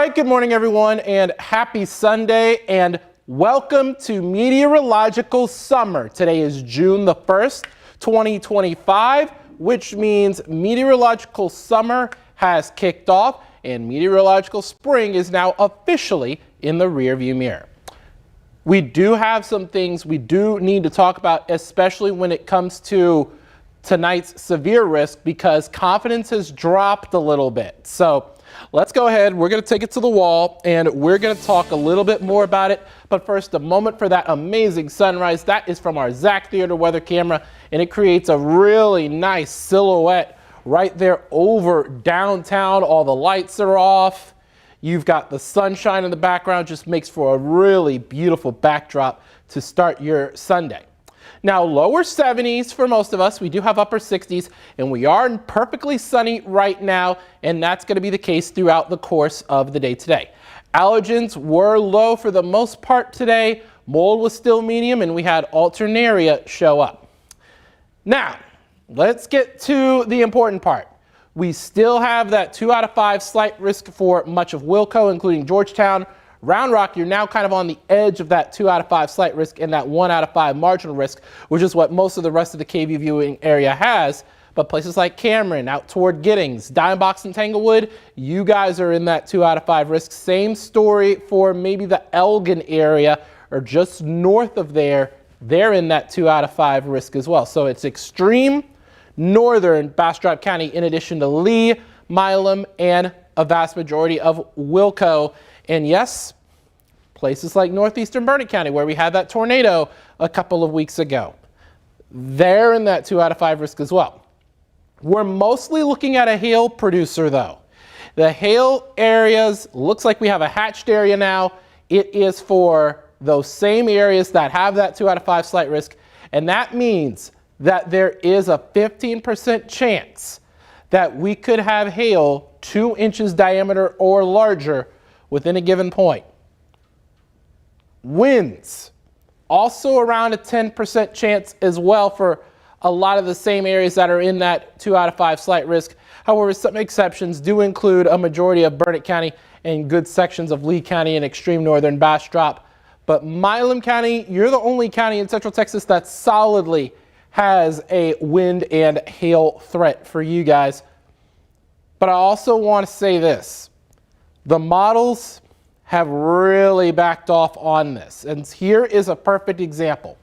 right, good morning everyone, and happy Sunday, and welcome to meteorological summer. Today is June the 1st, 2025, which means meteorological summer has kicked off and meteorological spring is now officially in the rearview mirror. We do have some things we do need to talk about, especially when it comes to tonight's severe risk, because confidence has dropped a little bit. So let's go ahead. We're going to take it to the wall and we're going to talk a little bit more about it. But first, a moment for that amazing sunrise. That is from our Zach Theater weather camera, and it creates a really nice silhouette right there over downtown. All the lights are off. You've got the sunshine in the background, just makes for a really beautiful backdrop to start your Sunday. Now, lower 70s for most of us. We do have upper 60s, and we are perfectly sunny right now, and that's going to be the case throughout the course of the day today. Allergens were low for the most part today. Mold was still medium, and we had alternaria show up. Now, let's get to the important part. We still have that 2 out of 5 slight risk for much of Wilco, including Georgetown. Round Rock, you're now kind of on the edge of that 2 out of 5 slight risk and that 1 out of 5 marginal risk, which is what most of the rest of the KVUE viewing area has. But places like Cameron, out toward Giddings, Dime Box and Tanglewood, you guys are in that 2 out of 5 risk. Same story for maybe the Elgin area or just north of there. They're in that 2 out of 5 risk as well. So it's extreme northern Bastrop County, in addition to Lee, Milam, and a vast majority of Wilco. And yes, places like northeastern Burnett County, where we had that tornado a couple of weeks ago, they're in that 2 out of 5 risk as well. We're mostly looking at a hail producer though. The hail areas, looks like we have a hatched area now. It is for those same areas that have that 2 out of 5 slight risk. And that means that there is a 15% chance that we could have hail 2 inches diameter or larger within a given point. Winds, also around a 10% chance as well for a lot of the same areas that are in that 2 out of 5 slight risk. However, some exceptions do include a majority of Burnett County and good sections of Lee County and extreme northern Bastrop. But Milam County, you're the only county in Central Texas that solidly has a wind and hail threat for you guys. But I also want to say this. The models have really backed off on this. And here is a perfect example.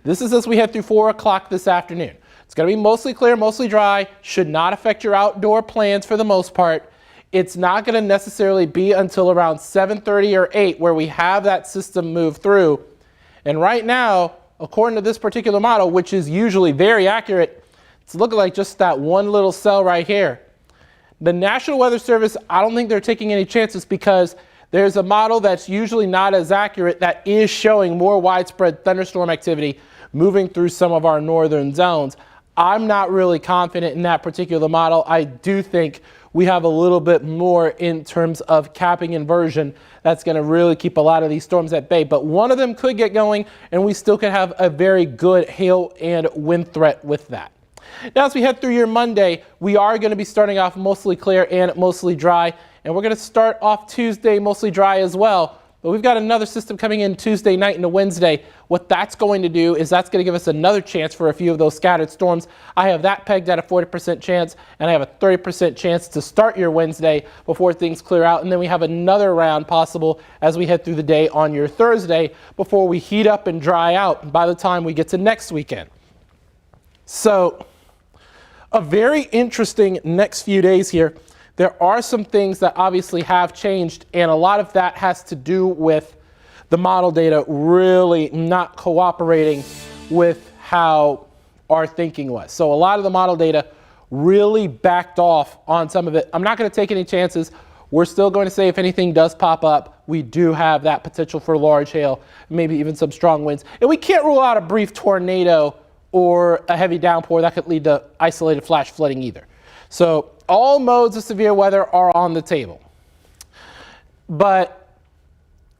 This is as we head through 4 o'clock this afternoon. It's going to be mostly clear, mostly dry, should not affect your outdoor plans for the most part. It's not going to necessarily be until around 7:30 or 8 where we have that system move through. And right now, according to this particular model, which is usually very accurate, it's looking like just that one little cell right here. The National Weather Service, I don't think they're taking any chances because there's a model that's usually not as accurate that is showing more widespread thunderstorm activity moving through some of our northern zones. I'm not really confident in that particular model. I do think we have a little bit more in terms of capping inversion that's going to really keep a lot of these storms at bay. But one of them could get going and we still could have a very good hail and wind threat with that. Now, as we head through your Monday, we are going to be starting off mostly clear and mostly dry. And we're going to start off Tuesday mostly dry as well. But we've got another system coming in Tuesday night into Wednesday. What that's going to do is that's going to give us another chance for a few of those scattered storms. I have that pegged at a 40% chance, and I have a 30% chance to start your Wednesday before things clear out. And then we have another round possible as we head through the day on your Thursday before we heat up and dry out by the time we get to next weekend. So a very interesting next few days here. There are some things that obviously have changed, and a lot of that has to do with the model data really not cooperating with how our thinking was. So a lot of the model data really backed off on some of it. I'm not going to take any chances. We're still going to say if anything does pop up, we do have that potential for large hail, maybe even some strong winds. And we can't rule out a brief tornado or a heavy downpour that could lead to isolated flash flooding either. So all modes of severe weather are on the table. But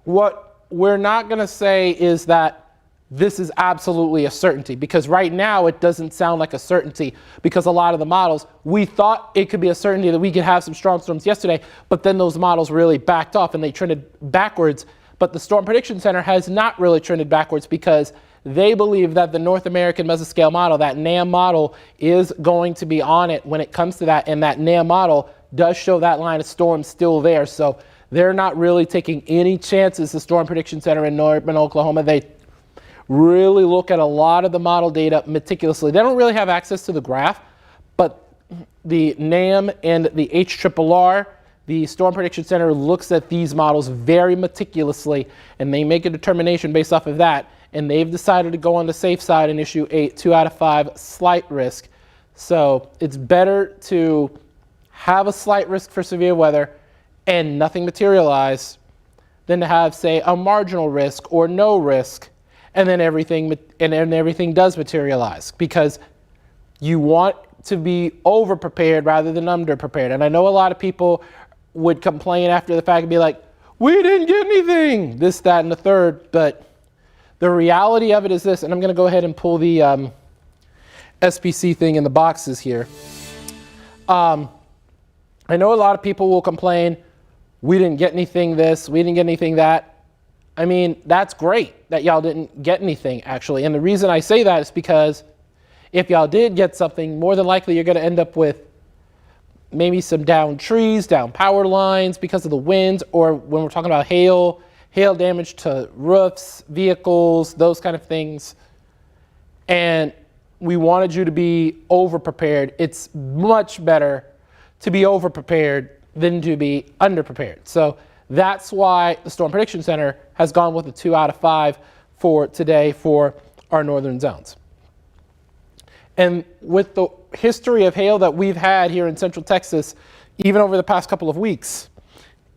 what we're not going to say is that this is absolutely a certainty, because right now it doesn't sound like a certainty, because a lot of the models, we thought it could be a certainty that we could have some strong storms yesterday, but then those models really backed off and they trended backwards. But the Storm Prediction Center has not really trended backwards, because they believe that the North American Mesoscale model, that NAM model, is going to be on it when it comes to that, and that NAM model does show that line of storms still there. So they're not really taking any chances, the Storm Prediction Center in Norman, Oklahoma. They really look at a lot of the model data meticulously. They don't really have access to the graph, but the NAM and the HRRR, the Storm Prediction Center, looks at these models very meticulously, and they make a determination based off of that. And they've decided to go on the safe side and issue a 2 out of 5 slight risk. So it's better to have a slight risk for severe weather and nothing materialize than to have, say, a marginal risk or no risk, and then everything does materialize, because you want to be over prepared rather than under prepared. And I know a lot of people would complain after the fact and be like, we didn't get anything, this, that, and the third. But the reality of it is this, and I'm going to go ahead and pull the SPC thing in the boxes here. I know a lot of people will complain, we didn't get anything this, we didn't get anything that. I mean, that's great that y'all didn't get anything, actually. And the reason I say that is because if y'all did get something, more than likely you're going to end up with maybe some downed trees, down power lines because of the winds, or when we're talking about hail damage to roofs, vehicles, those kind of things. And we wanted you to be over-prepared. It's much better to be over-prepared than to be under-prepared. So that's why the Storm Prediction Center has gone with a 2 out of 5 for today for our northern zones. And with the history of hail that we've had here in Central Texas, even over the past couple of weeks,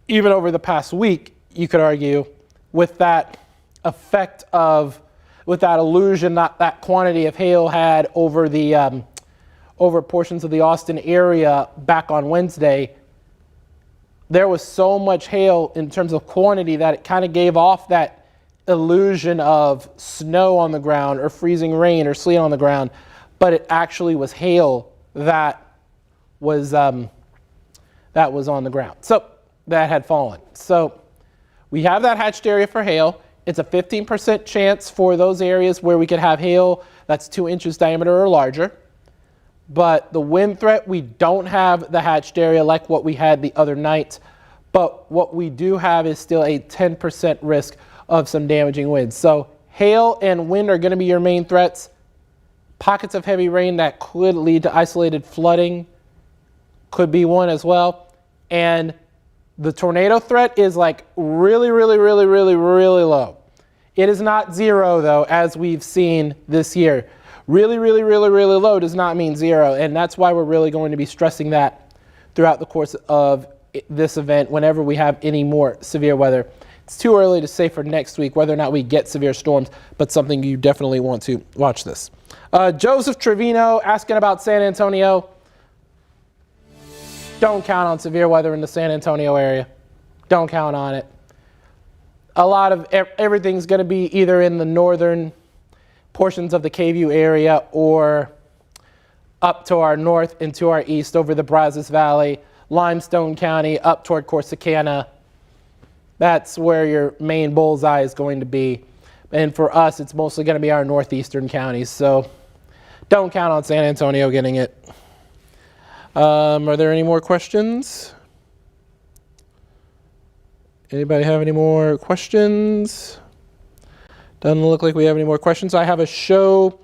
even over the past week, you could argue, with that effect of, with that illusion that that quantity of hail had over the over portions of the Austin area back on Wednesday, there was so much hail in terms of quantity that it kind of gave off that illusion of snow on the ground or freezing rain or sleet on the ground, but it actually was hail that was on the ground. So that had fallen. So we have that hatched area for hail. It's a 15% chance for those areas where we could have hail that's 2 inches diameter or larger. But the wind threat, we don't have the hatched area like what we had the other night. But what we do have is still a 10% risk of some damaging winds. So hail and wind are going to be your main threats. Pockets of heavy rain that could lead to isolated flooding could be one as well. And the tornado threat is like really, really, really, really, really low. It is not zero, though, as we've seen this year. Really, really, really, really low does not mean zero. And that's why we're really going to be stressing that throughout the course of this event whenever we have any more severe weather. It's too early to say for next week whether or not we get severe storms, but something you definitely want to watch this. Joseph Trevino asking about San Antonio. Don't count on severe weather in the San Antonio area. Don't count on it. A lot of everything's going to be either in the northern portions of the KVU area or up to our north and to our east over the Brazos Valley, Limestone County, up toward Corsicana. That's where your main bullseye is going to be. And for us, it's mostly going to be our northeastern counties. So don't count on San Antonio getting it. Are there any more questions? Anybody have any more questions? Doesn't look like we have any more questions. I have a show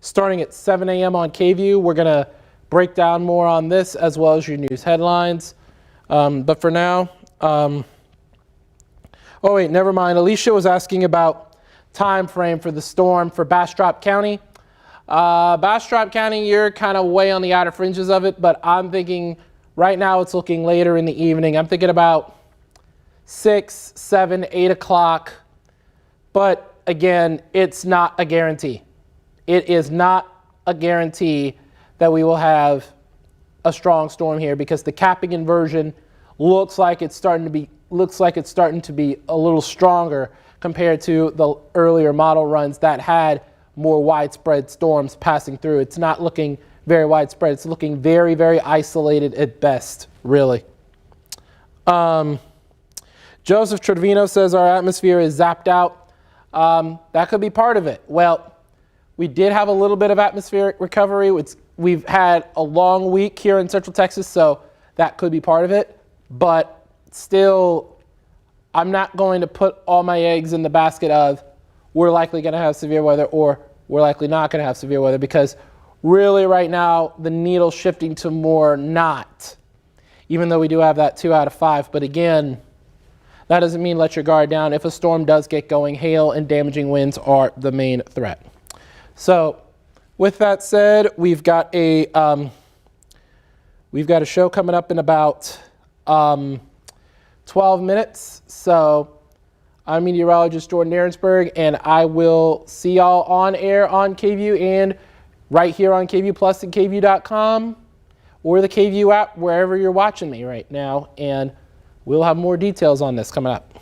starting at 7 a.m. on KVU. We're going to break down more on this as well as your news headlines. But for now, oh wait, never mind. Alicia was asking about time frame for the storm for Bastrop County. Bastrop County, you're kind of way on the outer fringes of it, but I'm thinking right now it's looking later in the evening. I'm thinking about 6, 7, 8 o'clock. But again, it's not a guarantee. It is not a guarantee that we will have a strong storm here, because the capping inversion looks like it's starting to be a little stronger compared to the earlier model runs that had more widespread storms passing through. It's not looking very widespread. It's looking very, very isolated at best, really. Joseph Trevino says our atmosphere is zapped out. That could be part of it. Well, we did have a little bit of atmospheric recovery. We've had a long week here in Central Texas, so that could be part of it. But still, I'm not going to put all my eggs in the basket of we're likely going to have severe weather or we're likely not going to have severe weather, because really right now the needle's shifting to more not, even though we do have that 2 out of 5. But again, that doesn't mean let your guard down. If a storm does get going, hail and damaging winds are the main threat. So with that said, we've got a show coming up in about 12 minutes. So I'm meteorologist Jordan Aaronsberg, and I will see y'all on air on KVUE and right here on KVUE Plus and KVUE.com or the KVUE app, wherever you're watching me right now. And we'll have more details on this coming up.